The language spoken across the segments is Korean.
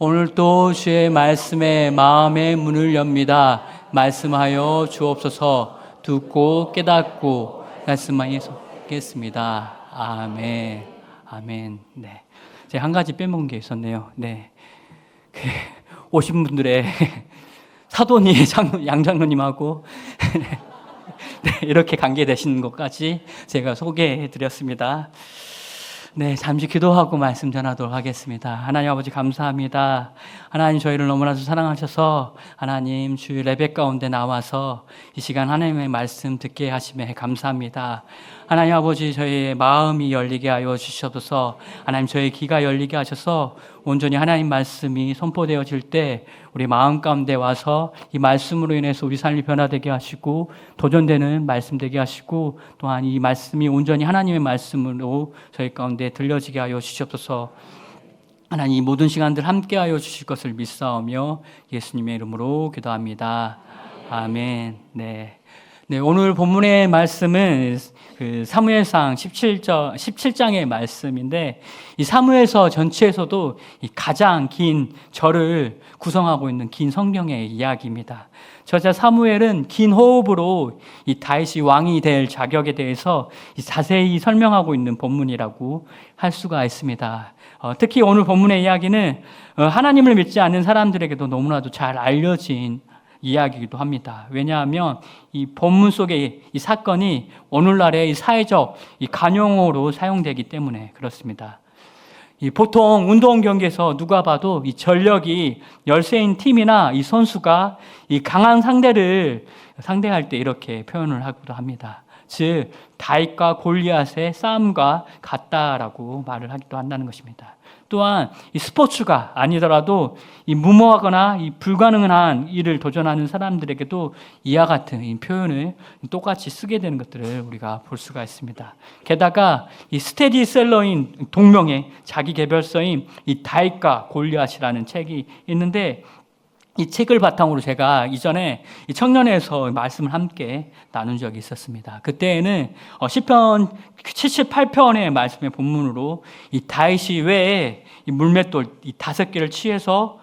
오늘도 주의 말씀에 마음의 문을 엽니다. 말씀하여 주옵소서. 듣고 깨닫고 말씀하여 겠습니다. 아멘. 아멘. 네. 제가 한 가지 빼먹은 게 있었네요. 네. 오신 분들의 사돈이 양 장로님하고 네, 이렇게 관계되시는 것까지 제가 소개해 드렸습니다. 네, 잠시 기도하고 말씀 전하도록 하겠습니다. 하나님 아버지 감사합니다. 하나님 저희를 너무나도 사랑하셔서 하나님 주의 예배 가운데 나와서 이 시간 하나님의 말씀 듣게 하심에 감사합니다. 하나님 아버지 저희의 마음이 열리게 하여 주시옵소서. 하나님 저희 귀가 열리게 하셔서 온전히 하나님 말씀이 선포되어질 때 우리 마음 가운데 와서 이 말씀으로 인해서 우리 삶이 변화되게 하시고 도전되는 말씀 되게 하시고 또한 이 말씀이 온전히 하나님의 말씀으로 저희 가운데 들려지게 하여 주시옵소서. 하나님 이 모든 시간들 함께하여 주실 것을 믿사오며 예수님의 이름으로 기도합니다. 아멘. 네, 오늘 본문의 말씀은 사무엘상 17장의 말씀인데 이 사무엘서 전체에서도 이 가장 긴 절을 구성하고 있는 긴 성경의 이야기입니다. 저자 사무엘은 긴 호흡으로 이 다윗이 왕이 될 자격에 대해서 자세히 설명하고 있는 본문이라고 할 수가 있습니다. 특히 오늘 본문의 이야기는 하나님을 믿지 않는 사람들에게도 너무나도 잘 알려진 이야기이기도 합니다. 왜냐하면 이 본문 속의 이 사건이 오늘날의 이 사회적 이 관용어로 사용되기 때문에 그렇습니다. 이 보통 운동 경기에서 누가 봐도 이 전력이 열세인 팀이나 이 선수가 이 강한 상대를 상대할 때 이렇게 표현을 하기도 합니다. 즉 다윗과 골리앗의 싸움과 같다라고 말을 하기도 한다는 것입니다. 또한 이 스포츠가 아니더라도 이 무모하거나 이 불가능한 일을 도전하는 사람들에게도 이와 같은 이 표현을 똑같이 쓰게 되는 것들을 우리가 볼 수가 있습니다. 게다가 이 스테디셀러인 동명의 자기 개별서인 이 다윗과 골리앗이라는 책이 있는데 이 책을 바탕으로 제가 이전에 이 청년회에서 말씀을 함께 나눈 적이 있었습니다. 그때에는 시편 78편의 말씀의 본문으로 이 다윗이 왜 이 물맷돌 이 5개를 취해서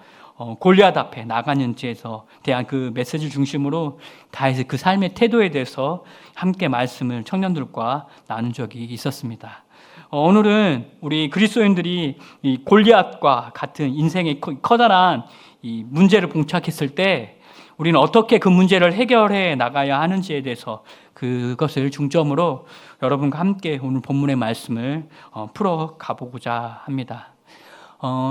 골리앗 앞에 나가는지에서 대한 그 메시지를 중심으로 다윗의 그 삶의 태도에 대해서 함께 말씀을 청년들과 나눈 적이 있었습니다. 오늘은 우리 그리스도인들이 이 골리앗과 같은 인생의 커다란 이 문제를 봉착했을 때 우리는 어떻게 그 문제를 해결해 나가야 하는지에 대해서 그것을 중점으로 여러분과 함께 오늘 본문의 말씀을 풀어 가보고자 합니다.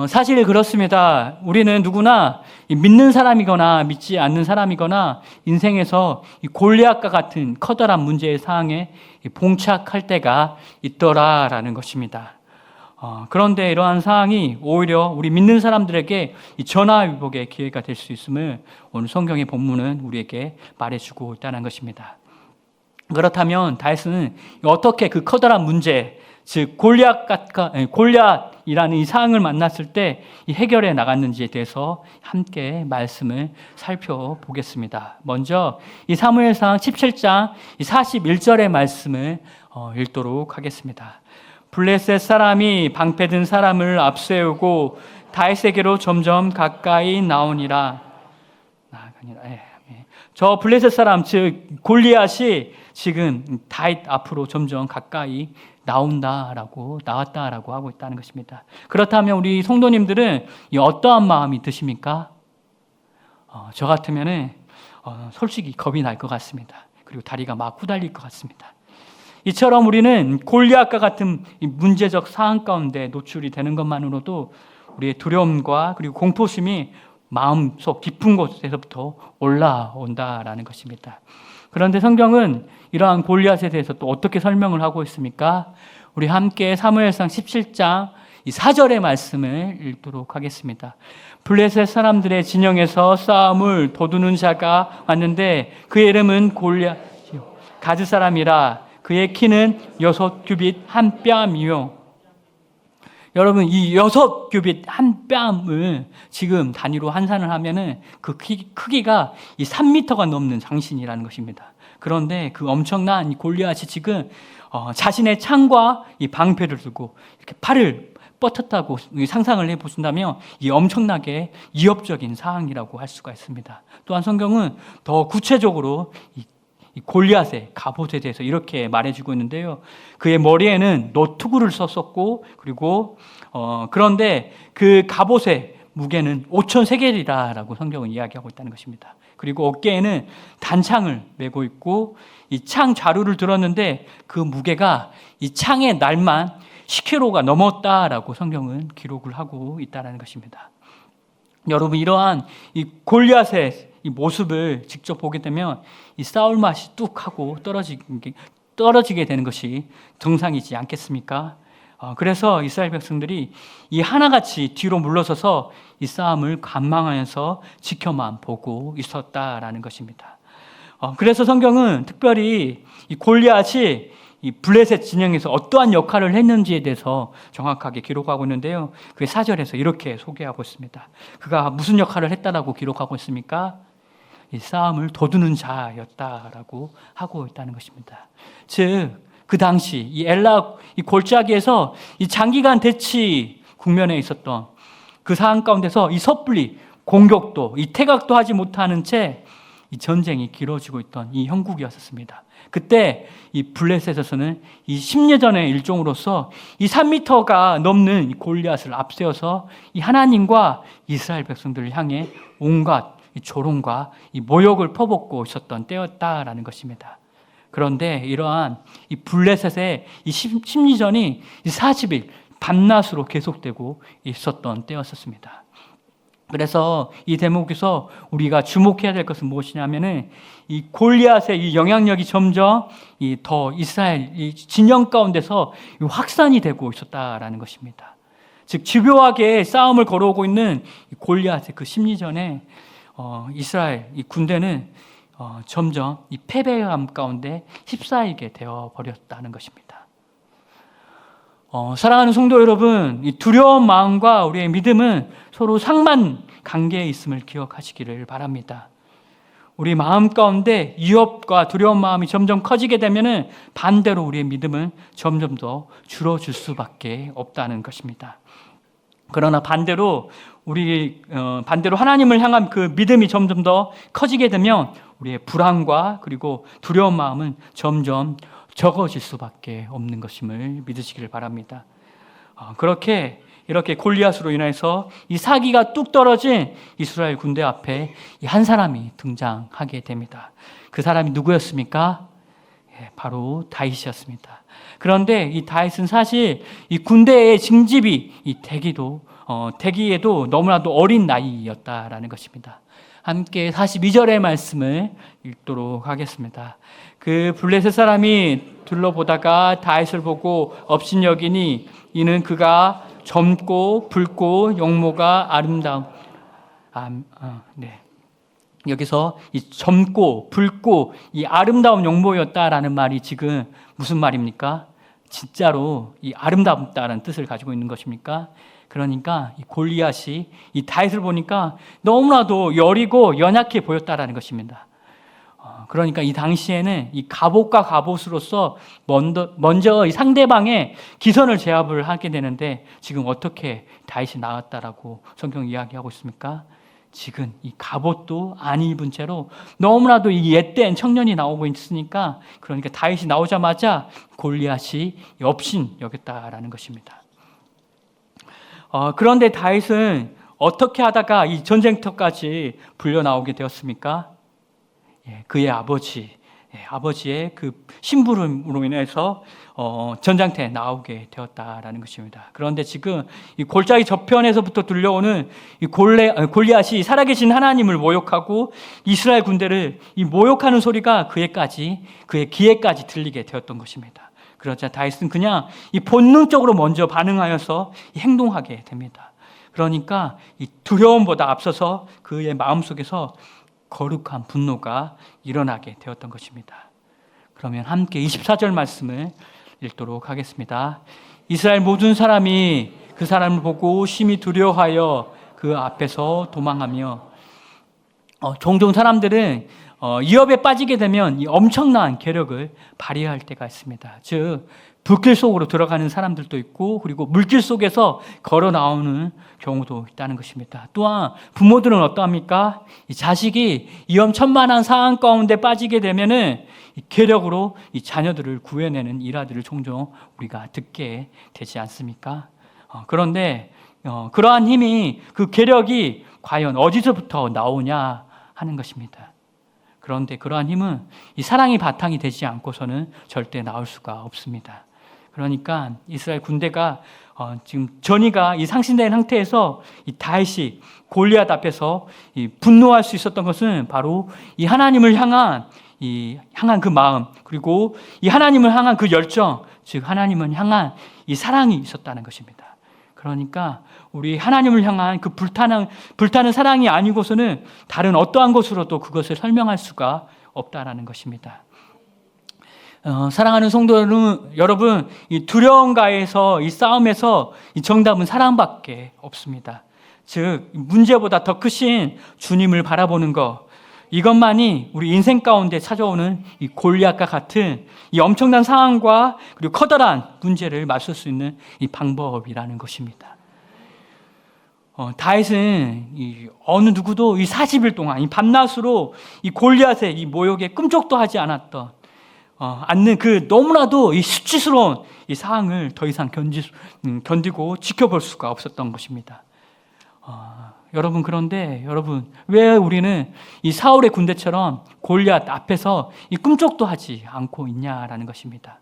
사실 그렇습니다. 우리는 누구나 믿는 사람이거나 믿지 않는 사람이거나 인생에서 이 골리앗과 같은 커다란 문제의 상황에 봉착할 때가 있더라라는 것입니다. 그런데 이러한 상황이 오히려 우리 믿는 사람들에게 이 전화위복의 기회가 될 수 있음을 오늘 성경의 본문은 우리에게 말해주고 있다는 것입니다. 그렇다면 다윗은 어떻게 그 커다란 문제, 즉 골리앗이라는 이 상황을 만났을 때 이 해결해 나갔는지에 대해서 함께 말씀을 살펴보겠습니다. 먼저 이 사무엘상 17장 41절의 말씀을 읽도록 하겠습니다. 블레셋 사람이 방패든 사람을 앞세우고 다윗에게로 점점 가까이 나오니라. 저 블레셋 사람 즉 골리앗이 지금 다윗 앞으로 점점 가까이 나왔다라고 하고 있다는 것입니다. 그렇다면 우리 성도님들은 어떠한 마음이 드십니까? 저 같으면은 솔직히 겁이 날 것 같습니다. 그리고 다리가 막 후달릴 것 같습니다. 이처럼 우리는 골리앗과 같은 문제적 상황 가운데 노출이 되는 것만으로도 우리의 두려움과 그리고 공포심이 마음속 깊은 곳에서부터 올라온다라는 것입니다. 그런데 성경은 이러한 골리앗에 대해서 또 어떻게 설명을 하고 있습니까? 우리 함께 사무엘상 17장 4절의 말씀을 읽도록 하겠습니다. 블레셋 사람들의 진영에서 싸움을 도두는 자가 왔는데 그의 이름은 골리앗이요 가즈 사람이라. 그의 키는 6규빗 한 뺨이요. 여러분 이 6규빗 한 뺨을 지금 단위로 환산을 하면은 그 크기가 이 3m가 넘는 장신이라는 것입니다. 그런데 그 엄청난 이 골리앗이 지금 자신의 창과 이 방패를 들고 이렇게 팔을 뻗었다고 상상을 해보신다면 이 엄청나게 위협적인 상황이라고 할 수가 있습니다. 또한 성경은 더 구체적으로 이 골리앗의 갑옷에 대해서 이렇게 말해주고 있는데요. 그의 머리에는 노투구를 썼었고, 그리고 그런데 그 갑옷의 무게는 5천 세겔이라고 성경은 이야기하고 있다는 것입니다. 그리고 어깨에는 단창을 메고 있고, 이 창 자루를 들었는데 그 무게가 이 창의 날만 10kg가 넘었다라고 성경은 기록을 하고 있다는 것입니다. 여러분, 이러한 이 골리앗의 이 모습을 직접 보게 되면 이 싸울 맛이 뚝 하고 떨어지게 되는 것이 정상이지 않겠습니까? 그래서 이스라엘 백성들이 이 하나같이 뒤로 물러서서 이 싸움을 관망하면서 지켜만 보고 있었다라는 것입니다. 그래서 성경은 특별히 이 골리앗이 이 블레셋 진영에서 어떠한 역할을 했는지에 대해서 정확하게 기록하고 있는데요. 그게 4절에서 이렇게 소개하고 있습니다. 그가 무슨 역할을 했다라고 기록하고 있습니까? 이 싸움을 도두는 자였다라고 하고 있다는 것입니다. 즉, 그 당시 이 엘라 이 골짜기에서 이 장기간 대치 국면에 있었던 그 상황 가운데서 이 섣불리 공격도 이 태각도 하지 못하는 채 이 전쟁이 길어지고 있던 이 형국이었습니다. 그때 이 블레셋에서는 이 심리전의 일종으로서 이 3m가 넘는 이 골리앗을 앞세워서 이 하나님과 이스라엘 백성들을 향해 온갖 이 조롱과 이 모욕을 퍼붓고 있었던 때였다라는 것입니다. 그런데 이러한 이 블레셋의 이 심리전이 40일 밤낮으로 계속되고 있었던 때였었습니다. 그래서 이 대목에서 우리가 주목해야 될 것은 무엇이냐면은 이 골리앗의 이 영향력이 점점 더 이스라엘 이 진영 가운데서 확산이 되고 있었다라는 것입니다. 즉, 집요하게 싸움을 걸어오고 있는 골리앗의 그 심리전에 이스라엘 이 군대는 점점 이 패배감 가운데 휩싸이게 되어 버렸다는 것입니다. 사랑하는 성도 여러분, 이 두려운 마음과 우리의 믿음은 서로 상반 관계에 있음을 기억하시기를 바랍니다. 우리 마음 가운데 위협과 두려운 마음이 점점 커지게 되면은 반대로 우리의 믿음은 점점 더 줄어들 수밖에 없다는 것입니다. 그러나 반대로 반대로 하나님을 향한 그 믿음이 점점 더 커지게 되면 우리의 불안과 그리고 두려운 마음은 점점 적어질 수밖에 없는 것임을 믿으시기를 바랍니다. 이렇게 골리앗으로 인해서 이 사기가 뚝 떨어진 이스라엘 군대 앞에 한 사람이 등장하게 됩니다. 그 사람이 누구였습니까? 바로 다윗이었습니다. 그런데 이 다윗은 사실 이 군대의 징집이 되기에도 너무나도 어린 나이였다라는 것입니다. 함께 42절의 말씀을 읽도록 하겠습니다. 그 블레셋 사람이 둘러보다가 다윗을 보고 업신여기니 이는 그가 젊고 붉고 용모가 아름다운 여기서 이 젊고 붉고 이 아름다운 용모였다라는 말이 지금 무슨 말입니까? 진짜로 이 아름답다라는 뜻을 가지고 있는 것입니까? 그러니까 이 골리앗이 이 다윗을 보니까 너무나도 여리고 연약해 보였다라는 것입니다. 그러니까 이 당시에는 이 갑옷과 갑옷으로서 먼저 이 상대방의 기선을 제압을 하게 되는데 지금 어떻게 다윗이 나왔다라고 성경 이야기하고 있습니까? 지금 이 갑옷도 안 입은 채로 너무나도 이 옛된 청년이 나오고 있으니까 그러니까 다윗이 나오자마자 골리앗이 업신 여겼다라는 것입니다. 그런데 다윗은 어떻게 하다가 이 전쟁터까지 불려 나오게 되었습니까? 그의 아버지의 그 심부름으로 인해서 전장터에 나오게 되었다라는 것입니다. 그런데 지금 이 골짜기 저편에서부터 들려오는 이 골리앗이 살아계신 하나님을 모욕하고 이스라엘 군대를 이 모욕하는 소리가 그의 귀에까지 들리게 되었던 것입니다. 그러자 다윗은 그냥 이 본능적으로 먼저 반응하여서 행동하게 됩니다. 그러니까 이 두려움보다 앞서서 그의 마음속에서 거룩한 분노가 일어나게 되었던 것입니다. 그러면 함께 24절 말씀을 읽도록 하겠습니다. 이스라엘 모든 사람이 그 사람을 보고 심히 두려워하여 그 앞에서 도망하며 종종 사람들은 위협에 빠지게 되면 이 엄청난 괴력을 발휘할 때가 있습니다. 즉 불길 속으로 들어가는 사람들도 있고, 그리고 물길 속에서 걸어 나오는 경우도 있다는 것입니다. 또한 부모들은 어떠합니까? 이 자식이 위험천만한 상황 가운데 빠지게 되면은 이 괴력으로 이 자녀들을 구해내는 일화들을 종종 우리가 듣게 되지 않습니까? 그런데 그러한 힘이, 그 괴력이 과연 어디서부터 나오냐 하는 것입니다. 그런데 그러한 힘은 이 사랑이 바탕이 되지 않고서는 절대 나올 수가 없습니다. 그러니까 이스라엘 군대가 지금 전이가 이 상신된 상태에서 이 다윗이 골리앗 앞에서 이 분노할 수 있었던 것은 바로 이 하나님을 향한 그 마음, 그리고 이 하나님을 향한 그 열정, 즉 하나님을 향한 이 사랑이 있었다는 것입니다. 그러니까 우리 하나님을 향한 그 불타는 사랑이 아니고서는 다른 어떠한 것으로도 그것을 설명할 수가 없다라는 것입니다. 사랑하는 성도 여러분, 이 두려움과에서, 이 싸움에서 이 정답은 사랑밖에 없습니다. 즉 문제보다 더 크신 주님을 바라보는 것, 이것만이 우리 인생 가운데 찾아오는 이 골리앗과 같은 이 엄청난 상황과 그리고 커다란 문제를 맞설 수 있는 이 방법이라는 것입니다. 다윗은 어느 누구도 이 40일 동안 이 밤낮으로 이 골리앗의 이 모욕에 끔찍도 하지 않는 그 너무나도 이 수치스러운 이 상황을 더 이상 견디고 지켜볼 수가 없었던 것입니다. 여러분, 그런데 여러분, 왜 우리는 이 사울의 군대처럼 골리앗 앞에서 이 꿈쩍도 하지 않고 있냐라는 것입니다.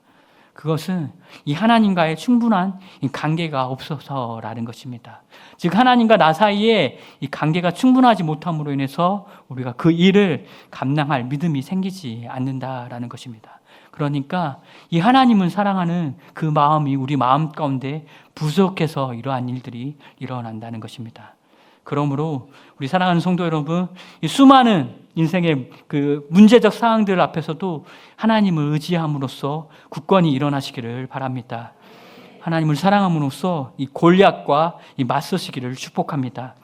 그것은 이 하나님과의 충분한 이 관계가 없어서라는 것입니다. 즉 하나님과 나 사이에 이 관계가 충분하지 못함으로 인해서 우리가 그 일을 감당할 믿음이 생기지 않는다라는 것입니다. 그러니까 이 하나님을 사랑하는 그 마음이 우리 마음 가운데 부족해서 이러한 일들이 일어난다는 것입니다. 그러므로 우리 사랑하는 성도 여러분, 이 수많은 인생의 그 문제적 상황들 앞에서도 하나님을 의지함으로써 굳건히 일어나시기를 바랍니다. 하나님을 사랑함으로써 이 골리앗과 이 맞서시기를 축복합니다.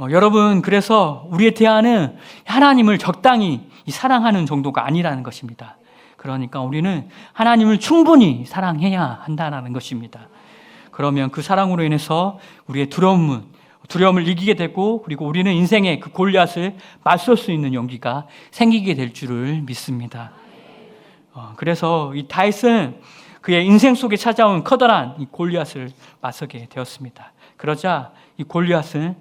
여러분, 그래서 우리의 대안은 하나님을 적당히 사랑하는 정도가 아니라는 것입니다. 그러니까 우리는 하나님을 충분히 사랑해야 한다는 것입니다. 그러면 그 사랑으로 인해서 우리의 두려움을 이기게 되고, 그리고 우리는 인생의 그 골리앗을 맞설 수 있는 용기가 생기게 될 줄을 믿습니다. 그래서 이 다윗은 그의 인생 속에 찾아온 커다란 이 골리앗을 맞서게 되었습니다. 그러자 이 골리앗은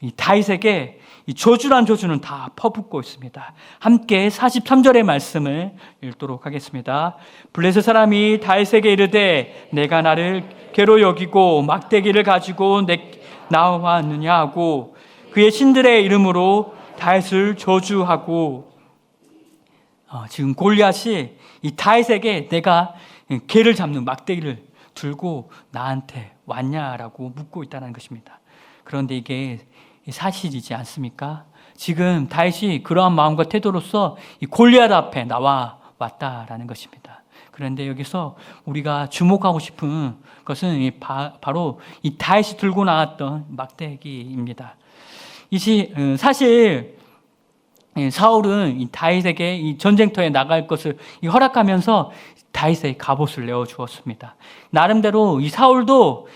이 다윗에게 이 저주란 저주는 다 퍼붓고 있습니다. 함께 43절의 말씀을 읽도록 하겠습니다. 블레셋 사람이 다윗에게 이르되 내가 나를 괴로 여기고 막대기를 가지고 나왔느냐 하고 그의 신들의 이름으로 다윗을 저주하고, 지금 골리앗이 이 다윗에게 내가 개를 잡는 막대기를 들고 나한테 왔냐라고 묻고 있다는 것입니다. 그런데 이게 사실이지 않습니까? 지금 다윗이 그러한 마음과 태도로서 이 골리앗 앞에 나와 왔다라는 것입니다. 그런데 여기서 우리가 주목하고 싶은 것은 바로 이 다윗이 들고 나왔던 막대기입니다. 사실 사울은 이 다윗에게 이 전쟁터에 나갈 것을 허락하면서 다윗의 갑옷을 내어 주었습니다. 나름대로 이 사울도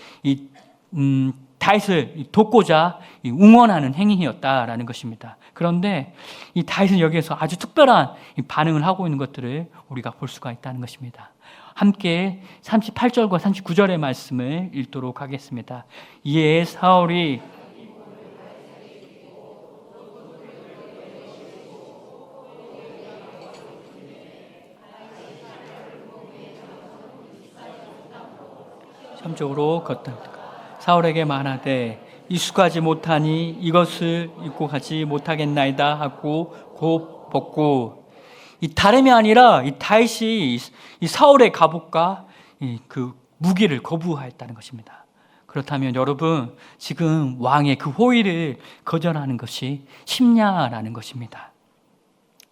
다윗을 돕고자 응원하는 행위였다라는 것입니다. 그런데 이 다윗은 여기에서 아주 특별한 반응을 하고 있는 것들을 우리가 볼 수가 있다는 것입니다. 함께 38절과 39절의 말씀을 읽도록 하겠습니다. 이에 사울이 참적으로 걷다 사울에게 말하되 익숙하지 못하니 이것을 입고 가지 못하겠나이다 하고 곧 벗고, 이 다름이 아니라 이 다윗이 이 사울의 갑옷과 그 무기를 거부하였다는 것입니다. 그렇다면 여러분, 지금 왕의 그 호의를 거절하는 것이 쉽냐라는 것입니다.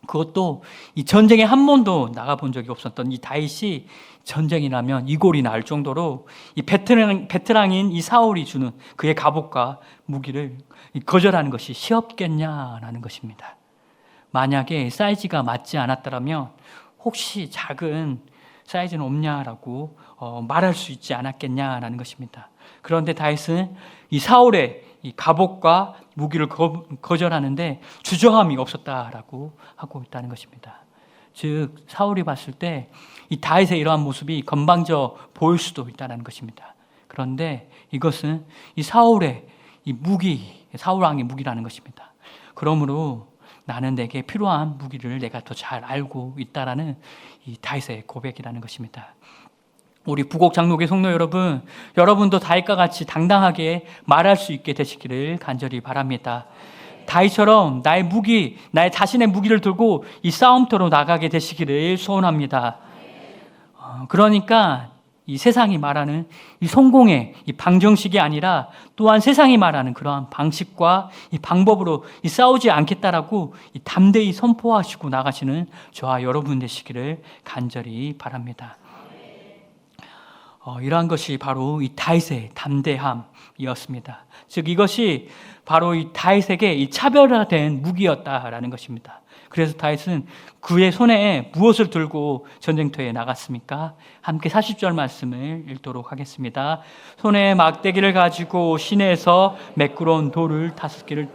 그것도 이 전쟁에 한 번도 나가본 적이 없었던 이 다윗이 전쟁이 나면 이골이 날 정도로 이 베테랑인 이 사울이 주는 그의 갑옷과 무기를 거절하는 것이 쉬웠겠냐라는 것입니다. 만약에 사이즈가 맞지 않았더라면 혹시 작은 사이즈는 없냐라고 말할 수 있지 않았겠냐라는 것입니다. 그런데 다윗은 이 사울의 이 갑옷과 무기를 거절하는데 주저함이 없었다라고 하고 있다는 것입니다. 즉 사울이 봤을 때 이 다윗의 이러한 모습이 건방져 보일 수도 있다는 것입니다. 그런데 이것은 이 사울의 이 무기, 사울 왕의 무기라는 것입니다. 그러므로 나는 내게 필요한 무기를 내가 더 잘 알고 있다라는 이 다윗의 고백이라는 것입니다. 우리 부곡 장로교 성도 여러분, 여러분도 다윗과 같이 당당하게 말할 수 있게 되시기를 간절히 바랍니다. 다윗처럼 나의 무기, 나의 자신의 무기를 들고 이 싸움터로 나가게 되시기를 소원합니다. 그러니까 이 세상이 말하는 이 성공의 이 방정식이 아니라 또한 세상이 말하는 그러한 방식과 이 방법으로 이 싸우지 않겠다라고 이 담대히 선포하시고 나가시는 저와 여러분 되시기를 간절히 바랍니다. 이러한 것이 바로 이 다윗의 담대함이었습니다. 즉 이것이 바로 이 다윗에게 이 차별화된 무기였다라는 것입니다. 그래서 다윗은 그의 손에 무엇을 들고 전쟁터에 나갔습니까? 함께 40절 말씀을 읽도록 하겠습니다. 손에 막대기를 가지고 시내에서 매끄러운 돌을 5개를,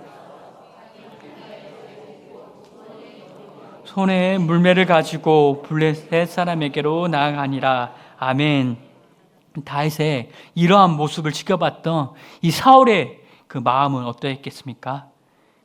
손에 물매를 가지고 블레셋 사람에게로 나아가니라. 아멘. 다윗의 이러한 모습을 지켜봤던 이 사울의 그 마음은 어떠했겠습니까?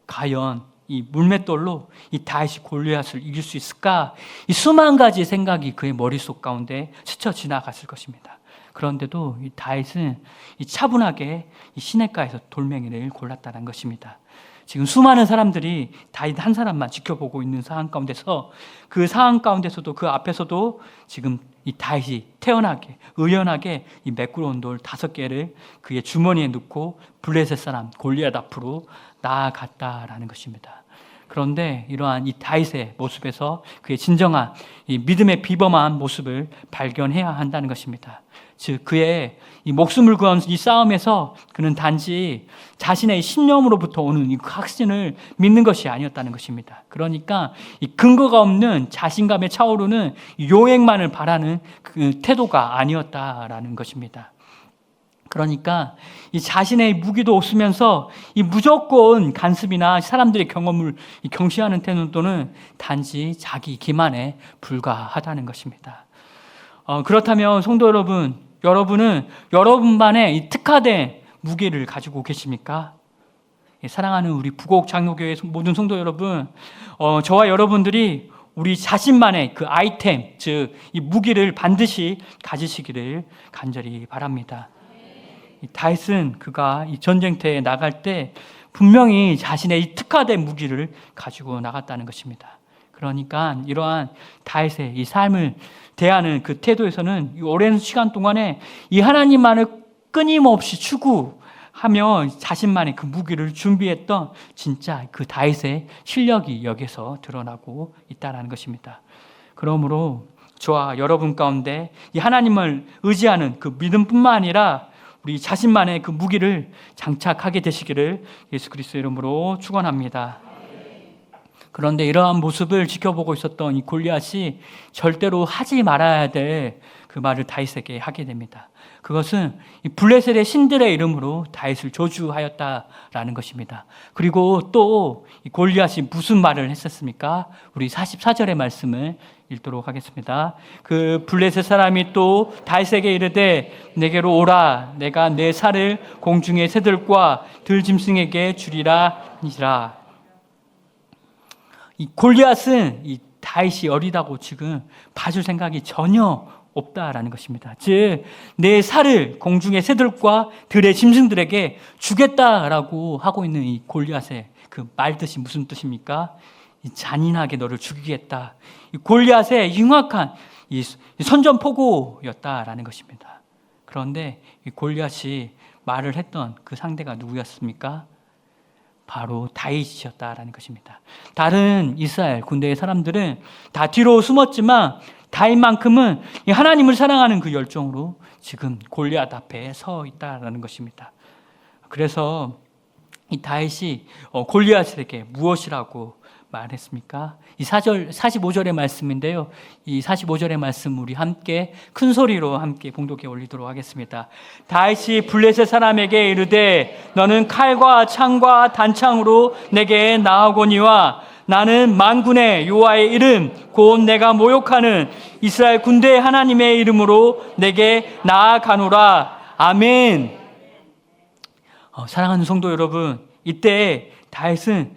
과연 이 물맷돌로 이 다윗이 골리앗을 이길 수 있을까? 이 수만 가지 생각이 그의 머릿속 가운데 스쳐 지나갔을 것입니다. 그런데도 이 다윗은 이 차분하게 이 시냇가에서 돌멩이를 골랐다는 것입니다. 지금 수많은 사람들이 다윗 한 사람만 지켜보고 있는 상황 가운데서 그 상황 가운데서도 그 앞에서도 지금 이 다윗이 태연하게 의연하게 이 매끄러운 돌 5개를 그의 주머니에 넣고 블레셋 사람 골리앗 앞으로 나아갔다라는 것입니다. 그런데 이러한 이 다윗의 모습에서 그의 진정한 이 믿음의 비범한 모습을 발견해야 한다는 것입니다. 즉 그의 이 목숨을 구한 이 싸움에서 그는 단지 자신의 신념으로부터 오는 이 확신을 믿는 것이 아니었다는 것입니다. 그러니까 이 근거가 없는 자신감에 차오르는 요행만을 바라는 그 태도가 아니었다라는 것입니다. 그러니까 이 자신의 무기도 없으면서 이 무조건 간섭이나 사람들의 경험을 경시하는 태도는 단지 자기 기만에 불과하다는 것입니다. 그렇다면 성도 여러분, 여러분은 여러분만의 이 특화된 무기를 가지고 계십니까? 사랑하는 우리 부곡 장로교회 모든 성도 여러분, 저와 여러분들이 우리 자신만의 그 아이템, 즉 이 무기를 반드시 가지시기를 간절히 바랍니다. 다윗은 그가 이 전쟁터에 나갈 때 분명히 자신의 이 특화된 무기를 가지고 나갔다는 것입니다. 그러니까 이러한 다윗의 이 삶을 대하는 그 태도에서는 이 오랜 시간 동안에 이 하나님만을 끊임없이 추구하며 자신만의 그 무기를 준비했던 진짜 그 다윗의 실력이 여기서 드러나고 있다는 것입니다. 그러므로 저와 여러분 가운데 이 하나님을 의지하는 그 믿음뿐만 아니라 우리 자신만의 그 무기를 장착하게 되시기를 예수 그리스도의 이름으로 축원합니다. 그런데 이러한 모습을 지켜보고 있었던 이 골리앗이 절대로 하지 말아야 될 그 말을 다윗에게 하게 됩니다. 그것은 이 블레셋의 신들의 이름으로 다윗을 저주하였다라는 것입니다. 그리고 또 이 골리앗이 무슨 말을 했었습니까? 우리 44절의 말씀을 읽도록 하겠습니다. 그 블레셋 사람이 또 다윗에게 이르되 내게로 오라. 내가 내 살을 공중의 새들과 들짐승에게 주리라 하니라. 이 골리앗은 이 다윗이 어리다고 지금 봐줄 생각이 전혀 없다라는 것입니다. 즉, 내 살을 공중의 새들과 들의 짐승들에게 주겠다라고 하고 있는 이 골리앗의 그 말뜻이 무슨 뜻입니까? 이 잔인하게 너를 죽이겠다. 이 골리앗의 흉악한 이 선전포고였다라는 것입니다. 그런데 이 골리앗이 말을 했던 그 상대가 누구였습니까? 바로 다윗이었다라는 것입니다. 다른 이스라엘 군대의 사람들은 다 뒤로 숨었지만 다윗만큼은 하나님을 사랑하는 그 열정으로 지금 골리앗 앞에 서 있다라는 것입니다. 그래서 이 다윗이 골리앗에게 무엇이라고 말했습니까? 이 45절의 말씀인데요. 이 45절의 말씀 우리 함께 큰 소리로 함께 봉독해 올리도록 하겠습니다. 다윗이 블레셋 사람에게 이르되 너는 칼과 창과 단창으로 내게 나아오거니와 나는 만군의 여호와의 이름 곧 내가 모욕하는 이스라엘 군대의 하나님의 이름으로 내게 나아가노라. 아멘. 사랑하는 성도 여러분, 이때 다윗은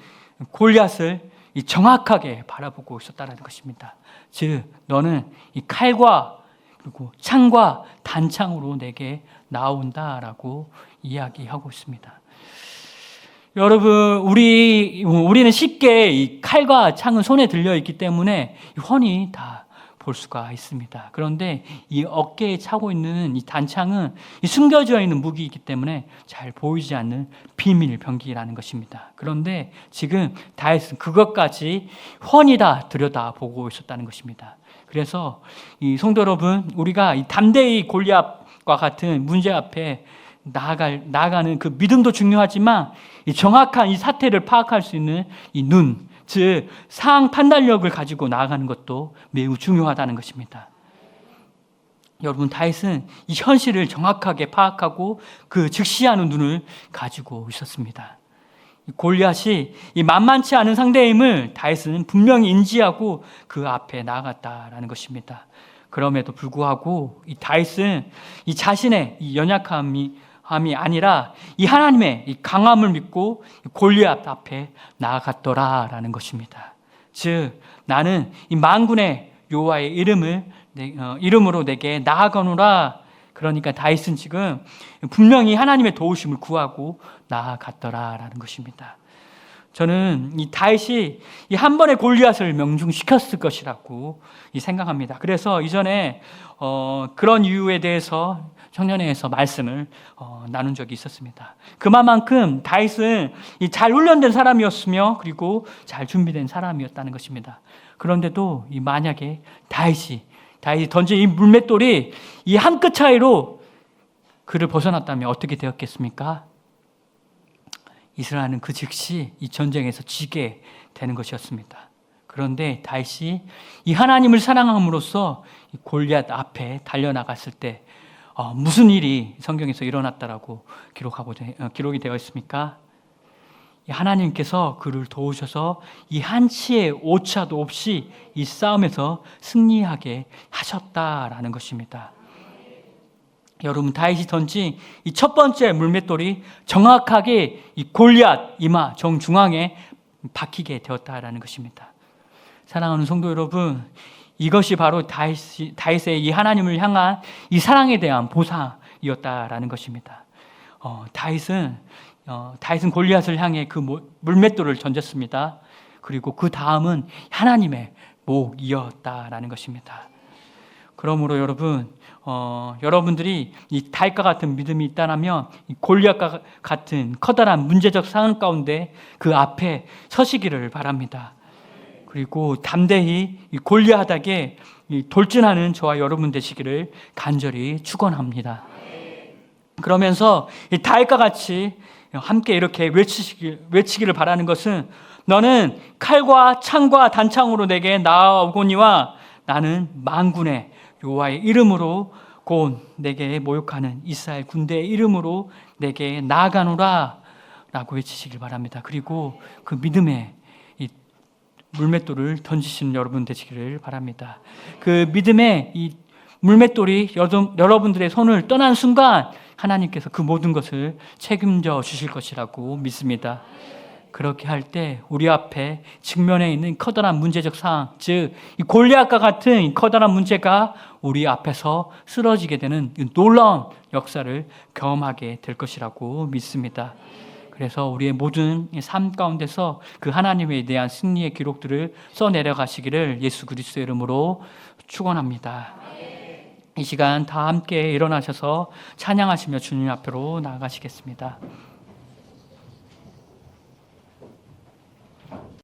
골리앗을 정확하게 바라보고 있었다는 것입니다. 즉 너는 이 칼과 그리고 창과 단창으로 내게 나온다라고 이야기하고 있습니다. 여러분, 우리는 쉽게 이 칼과 창은 손에 들려 있기 때문에 훤히 다 볼 수가 있습니다. 그런데 이 어깨에 차고 있는 이 단창은 숨겨져 있는 무기이기 때문에 잘 보이지 않는 비밀 병기라는 것입니다. 그런데 지금 다윗은 그것까지 훤히 다 들여다보고 있었다는 것입니다. 그래서 이 성도 여러분, 우리가 이 담대히 골리앗과 같은 문제 앞에 나아가는 그 믿음도 중요하지만 이 정확한 이 사태를 파악할 수 있는 이 눈, 즉 상황 판단력을 가지고 나아가는 것도 매우 중요하다는 것입니다. 여러분, 다윗은 이 현실을 정확하게 파악하고 그 직시하는 눈을 가지고 있었습니다. 골리앗이 이 만만치 않은 상대임을 다윗은 분명히 인지하고 그 앞에 나아갔다라는 것입니다. 그럼에도 불구하고 이 다윗은 이 자신의 이 연약함이 아니라 이 하나님의 이 강함을 믿고 골리앗 앞에 나아갔더라라는 것입니다. 즉 나는 이 만군의 여호와의 이름으로 내게 나아가노라. 그러니까 다윗은 지금 분명히 하나님의 도우심을 구하고 나아갔더라라는 것입니다. 저는 이 다윗이 이 한 번의 골리앗을 명중시켰을 것이라고 생각합니다. 그래서 이전에 그런 이유에 대해서 청년회에서 말씀을 나눈 적이 있었습니다. 그만큼 다윗은 잘 훈련된 사람이었으며 그리고 잘 준비된 사람이었다는 것입니다. 그런데도 만약에 다윗이 던진 이 물맷돌이 이 한 끗 차이로 그를 벗어났다면 어떻게 되었겠습니까? 이스라엘은 그 즉시 이 전쟁에서 지게 되는 것이었습니다. 그런데 다윗이 이 하나님을 사랑함으로써 이 골리앗 앞에 달려나갔을 때 무슨 일이 성경에서 일어났다라고 기록이 되어 있습니까? 하나님께서 그를 도우셔서 이 한치의 오차도 없이 이 싸움에서 승리하게 하셨다라는 것입니다. 여러분, 다윗이 던진 이 첫 번째 물맷돌이 정확하게 이 골리앗 이마 정중앙에 박히게 되었다라는 것입니다. 사랑하는 성도 여러분, 이것이 바로 다윗의 이 하나님을 향한 이 사랑에 대한 보상이었다라는 것입니다. 다윗은 골리앗을 향해 그 물맷돌을 던졌습니다. 그리고 그 다음은 하나님의 목이었다라는 것입니다. 그러므로 여러분들이 이 다윗과 같은 믿음이 있다면 이 골리앗과 같은 커다란 문제적 상황 가운데 그 앞에 서시기를 바랍니다. 그리고 담대히 이 골리앗에게 돌진하는 저와 여러분 되시기를 간절히 축원합니다. 그러면서 이 다윗과 같이 함께 이렇게 외치기를 바라는 것은 너는 칼과 창과 단창으로 내게 나아오거니와 나는 만군의 여호와의 이름으로 곧 내게 모욕하는 이스라엘 군대의 이름으로 내게 나아가노라 라고 외치시길 바랍니다. 그리고 그 믿음의 이 물맷돌을 던지시는 여러분 되시기를 바랍니다. 그 믿음의 이 물맷돌이 여러분들의 손을 떠난 순간 하나님께서 그 모든 것을 책임져 주실 것이라고 믿습니다. 그렇게 할 때 우리 앞에 직면해 있는 커다란 문제적 상황, 즉 이 골리앗과 같은 이 커다란 문제가 우리 앞에서 쓰러지게 되는 놀라운 역사를 경험하게 될 것이라고 믿습니다. 그래서 우리의 모든 삶 가운데서 그 하나님에 대한 승리의 기록들을 써내려가시기를 예수 그리스도의 이름으로 축원합니다. 이 시간 다 함께 일어나셔서 찬양하시며 주님 앞으로 나아가시겠습니다.